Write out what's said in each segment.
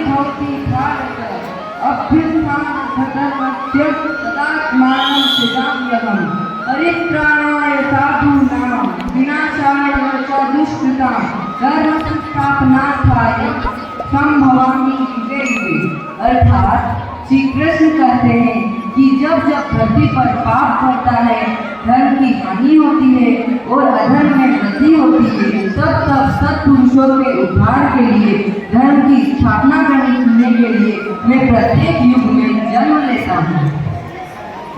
भवति भारत अभ्युत्थानधर्मस्य तदात्मानं सृजाम्यहम् परित्राणाय साधूनां विनाशाय च दुष्कृतां धर्मसंस्थापनार्थाय संभवामि युगे युगे। अर्थात श्री कृष्ण कहते हैं कि जब जब पृथ्वी पर पाप बढ़ता है, धर्म की हानि होती है और अधर्म में वृद्धि होती है, तब तब सत्पुरुषों के उद्धार के लिए, धर्म की स्थापना करने के लिए मैं प्रत्येक युग में जन्म लेता हूँ।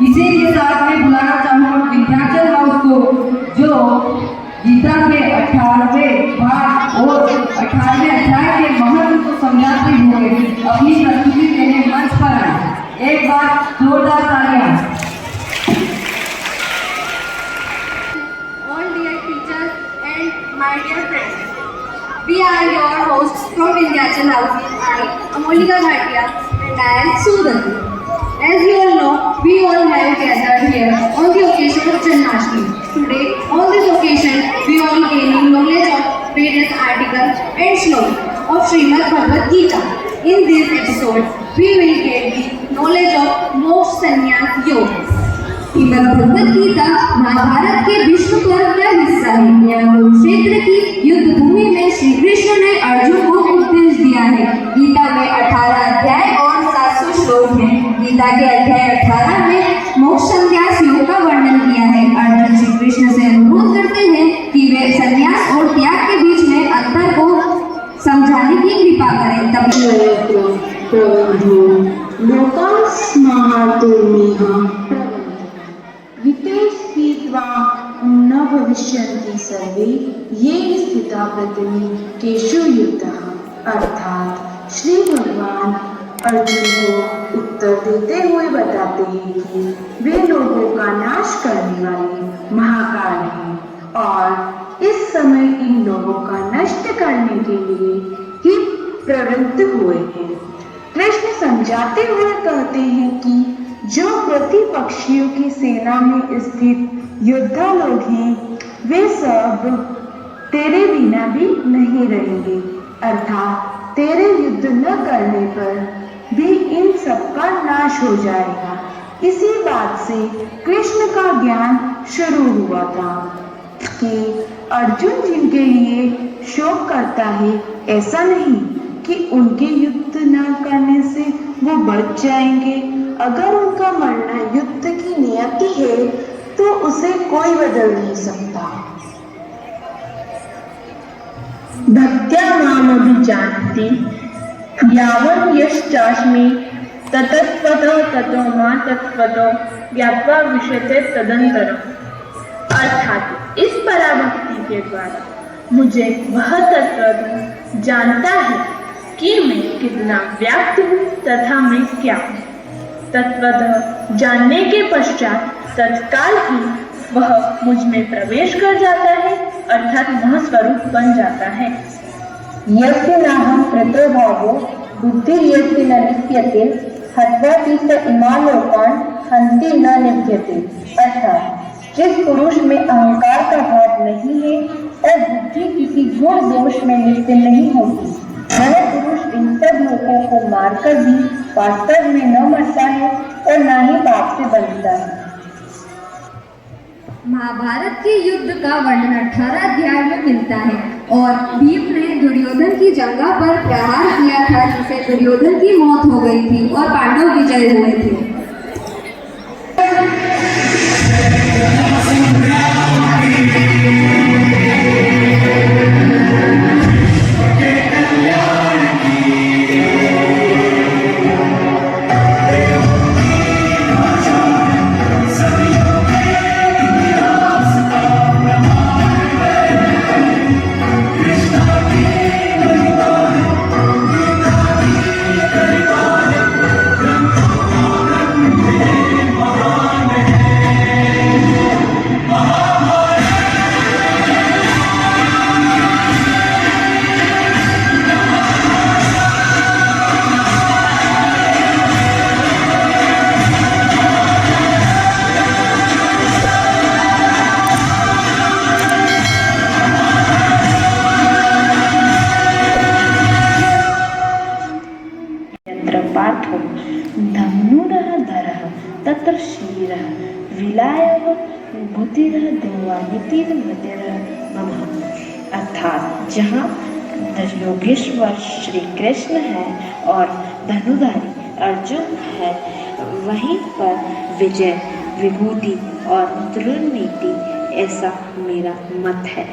इसी के साथ मैं बुलाना चाहूँगा विंध्याचल हाउस को, जो गीता के 18वें भाग और 18वें अध्याय के महत्व को समझाते हुए अपनी प्रस्तुति देने मंच पर आए। एक बार जोरदार तालियां। All dear teachers and my dear friends, we are your hosts from Vindhyachal House. I am Amolika Bhatia and I am Sudhati. As you all know, we all have gathered here on the occasion of Janmashtami. Today, on this occasion, we all gaining knowledge of various articles and shlokas of Srimad Bhagavad Gita. In this episode, we will get the knowledge of Moksha Sannyas Yoga. Shrimad Bhagavad Gita Mahabharat के विश्व पर्व का हिस्सा है। यह कुरुक्षेत्र की युद्ध भूमि में श्री कृष्ण ने अर्जुन को उपदेश दिया है। गीता में 18 अध्याय और 700 श्लोक हैं। गीता के अध्याय 18 में मोक्ष संन्यास योग का वर्णन किया है। अर्जुन श्री कृष्ण से अनुरोध करते हैं कि वे संन्यास और त्याग के बीच में अंतर को समझाने की कृपा करें। तब न भविष्यन्ति सर्वे ये स्थिता पृथ्वी केषु युद्धः। अर्थात श्री भगवान अर्जुन को उत्तर देते हुए बताते हैं कि वे लोगों का नाश करने वाले महाकाल हैं और इस समय इन लोगों का नष्ट करने के लिए ही प्रवृत्त हुए हैं। कृष्ण समझाते हुए कहते हैं कि जो प्रतिपक्षियों की सेना में स्थित योद्धा लोग हैं, वे सब तेरे बिना भी नहीं रहेंगे। अर्थात तेरे युद्ध न करने पर भी इन सब का नाश हो जाएगा। इसी बात से कृष्ण का ज्ञान शुरू हुआ था कि अर्जुन जिनके लिए शोक करता है, ऐसा नहीं कि उनके युद्ध न करने से वो बच जाएंगे। अगर उनका मरना युद्ध की नियति है तो उसे कोई बदल नहीं सकता। भक्त्या मामभिजानन्ति यावन् यश्चास्मि ततस्त्वतो ततो मा तत्त्वतो ज्ञात्वा विशते तदन्तरम्। अर्थात इस पराभक्ति के द्वारा मुझे वह तत्वतः जानता है कि मैं कितना व्याप्त हूँ तथा मैं क्या हूँ। तत्वतः जानने के पश्चात तत्काल ही वह मुझ में प्रवेश कर जाता है, अर्थात वह स्वरूप बन जाता है। यस्य नाहं कृतो भावो बुद्धिर्यस्य न लिप्यते हत्वापि स इमान् लोकान् हन्ति न निभ्यते। अर्थात जिस पुरुष में अहंकार का भाव नहीं है और बुद्धि किसी गुण दोष में लिप्त नहीं होती, वह पुरुष इन सब लोगों को मारकर भी वास्तव में न मरता है और न ही पाप से बचता है। महाभारत के युद्ध का वर्णन 18 अध्याय में मिलता है और भीम ने दुर्योधन की जंगा पर प्रहार किया था, जिससे दुर्योधन की मौत हो गई थी और पांडव विजय हुए थे। महाभारत पार्थो धनुरः धरः तत्र श्रीरः विलायः बुद्धिरः देवानितिर्मतिरः मम। अर्थात जहाँ योगेश्वर श्री कृष्ण है और धनुधारी अर्जुन है, वहीं पर विजय विभूति और दृढ़ नीति, ऐसा मेरा मत है।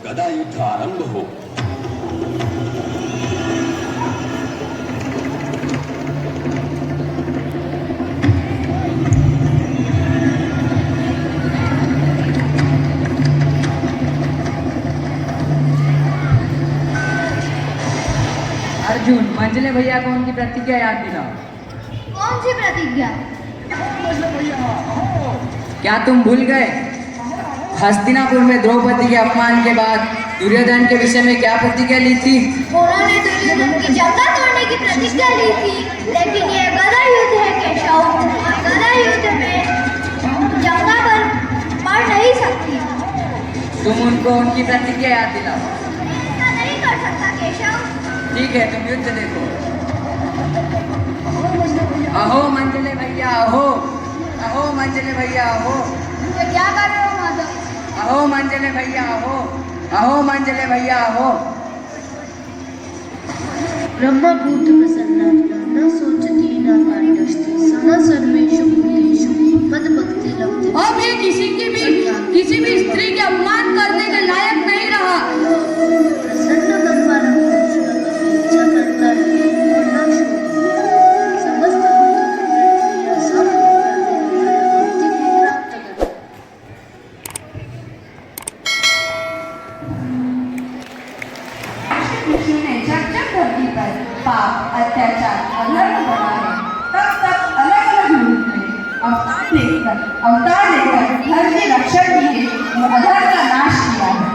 गदा युद्ध आरंभ हो। अर्जुन, मंझले भैया को उनकी प्रतिज्ञा याद दिलाओ। कौन सी प्रतिज्ञा? क्या तुम भूल गए हस्तिनापुर में द्रौपदी के अपमान के बाद दुर्योधन के विषय में क्या प्रतिज्ञा ली थी? उन्होंने दुर्योधन की जंगा तोड़ने की प्रतिज्ञा ली थी, लेकिन ये गदा युद्ध है केशव, और गदा युद्ध में जंगा पर पड़ नहीं सकती। तुम उनको उनकी प्रतिज्ञा याद दिलाओ। ऐसा नहीं कर सकता केशव। ठीक है, तुम युद्ध देखो। अहो मंझले भैया अहो, अहो मंझले भैया अहो, ये क्या कर रहे हो माधव? अहो मंझले भैया अहो, अहो मंझले भैया अहो। ब्रह्मभूत प्रसन्ना न सोचती न काष्ठस्थि सदा सर्वेषु भूतेषु मद्भक्ति लब्धे। अब ये किसी भी स्त्री के अपमान करने के लायक नहीं रहा। प्रसन्न मन वाला पुरुष कभी इच्छा करता है और न शोभे। समस्त भक्ति सब भक्ति भी प्राप्त करता है। कृष्ण ने जब जब धरती पर पाप अत्याचार अधर्म बढ़ा है, तब तब अलग अलग रूप में अवतार लेकर धर्म की रक्षा की है और अधर्म का नाश किया है।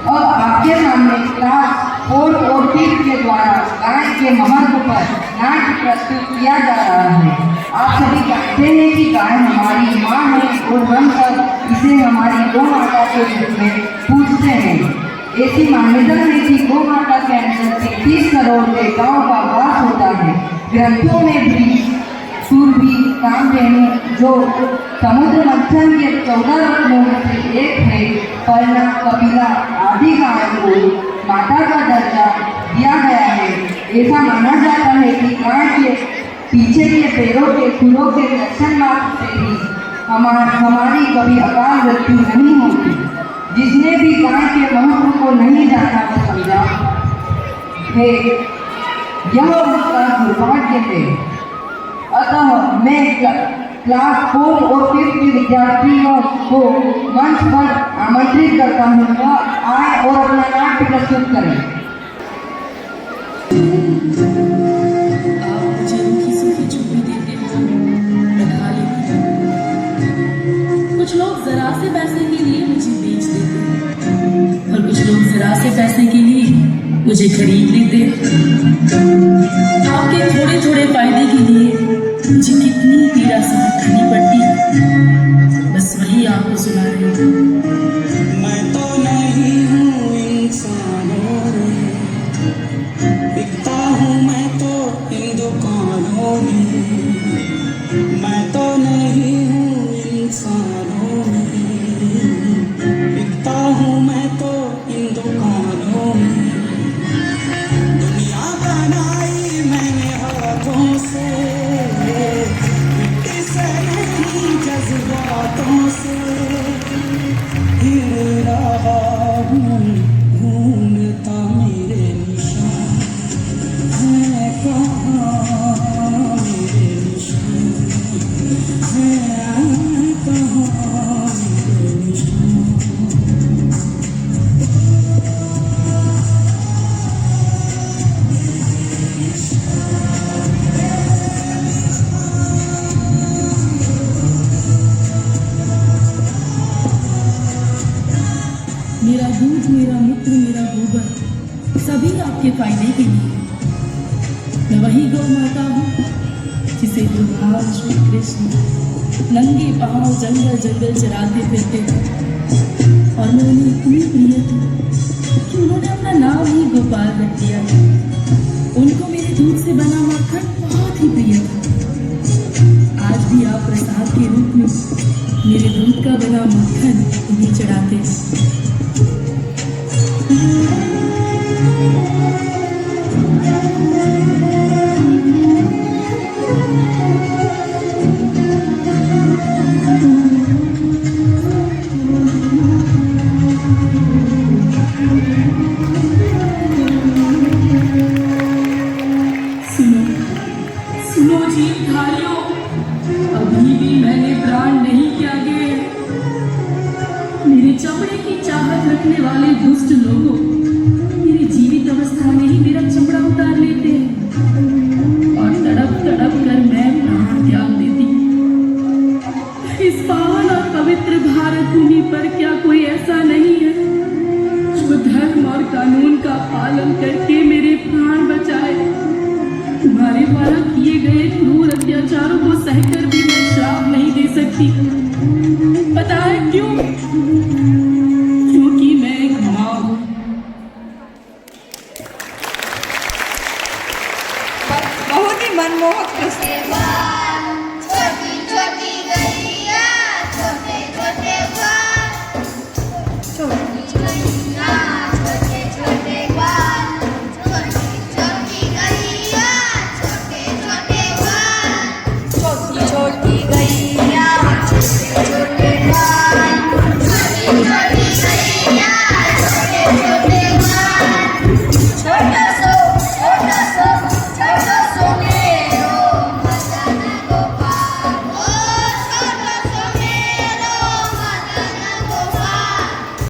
और आपके सामने क्लास 4 और 3 के द्वारा गाय के महत्व पर नाट्य प्रस्तुत किया जा रहा है। आप सभी जानते हैं कि गाय हमारी माँ है और हम सब इसे हमारी गौ माता के रूप में पूजते हैं। ऐसी मान्यता है कि गौ माता के अंदर 33 करोड़ देवताओं का वास होता है। ग्रंथों में भी सूरभि, कामधेनु, जो समुद्र मंथन के 14 रत्नों में से एक है, पर्णा, कपिला आदि गायों को माता का दर्जा दिया गया है। ऐसा माना जाता है कि गाय के पीछे के पैरों के खुरों के दर्शन मात्र से भी हमारी कभी अकाल मृत्यु नहीं होती। जिसने भी गाय के महत्व को नहीं जाना व समझा है, यह उसका दुर्भाग्य है। अतः मैं क्लास 4 और 5 के विद्यार्थियों को मंच पर आमंत्रित करता हूँ, आए और अपना नाट्य प्रस्तुत करें। आप मुझे रूखी सूखी चुप्पी देते हो, मैं खा लेती हूँ। कुछ लोग जरा से पैसे के लिए मुझे बेच देते हैं और कुछ लोग जरा से पैसे के लिए मुझे खरीद लेते हैं। आपके थोड़े थोड़े फायदे के लिए मुझे कितनी पीड़ा सहनी पड़ती है, बस वही आपको सुना रही हूँ। मैं तो नहीं हूँ इंसानों में, बिकता हूँ मैं तो इन दुकानों में। मैं तो नहीं हूँ इंसानों में, बिकता हूँ मैं तो इन दुकानों में। दुनिया बनाई मैंने हाथों से, मिट्टी से नहीं जज्बातों से। फिर रहा हूँ ढूंढता मेरे निशान, है कहाँ मेरे निशान, है कहाँ मेरे निशान। मेरा दूध, मेरा मूत्र, मेरा गोबर सभी आपके फायदे के लिए। मैं वही गौ माता हूँ जिसे भगवान श्री कृष्ण नंगे पांव जंगल जंगल चराते फिरते थे, और मैं उन्हें इतनी प्रिय थी कि उन्होंने अपना नाम ही गोपाल रख दिया। उनको मेरे दूध से बना मक्खन बहुत ही प्रिय था। आज भी आप प्रसाद के रूप में मेरे दूध का बना मक्खन उन्हें चढ़ाते हैं। सुनो सुनो जीवधारियों, अभी भी मैंने प्राण नहीं त्यागे हैं। मेरे चमड़े की चाहत रखने वाले दुष्ट लोगों मेरी जीवित अवस्था में ही मेरा चमड़ा उतार लेते हैं और तड़प तड़प कर मैं प्राण त्याग देती हूँ। इस पावन और पवित्र भारत भूमि पर क्या कोई ऐसा नहीं है जो धर्म और कानून का पालन करके मेरे प्राण बचाए? तुम्हारे द्वारा किए गए क्रूर अत्याचारों को सहकर भी मैं श्राप नहीं दे सकती। पता है क्यों? क्योंकि मैं एक माँ हूँ। बहुत ही मनमोहक प्रस्तुति। छोटी छोटी गलियां, छोटे छोटे घर, छोटी गलियां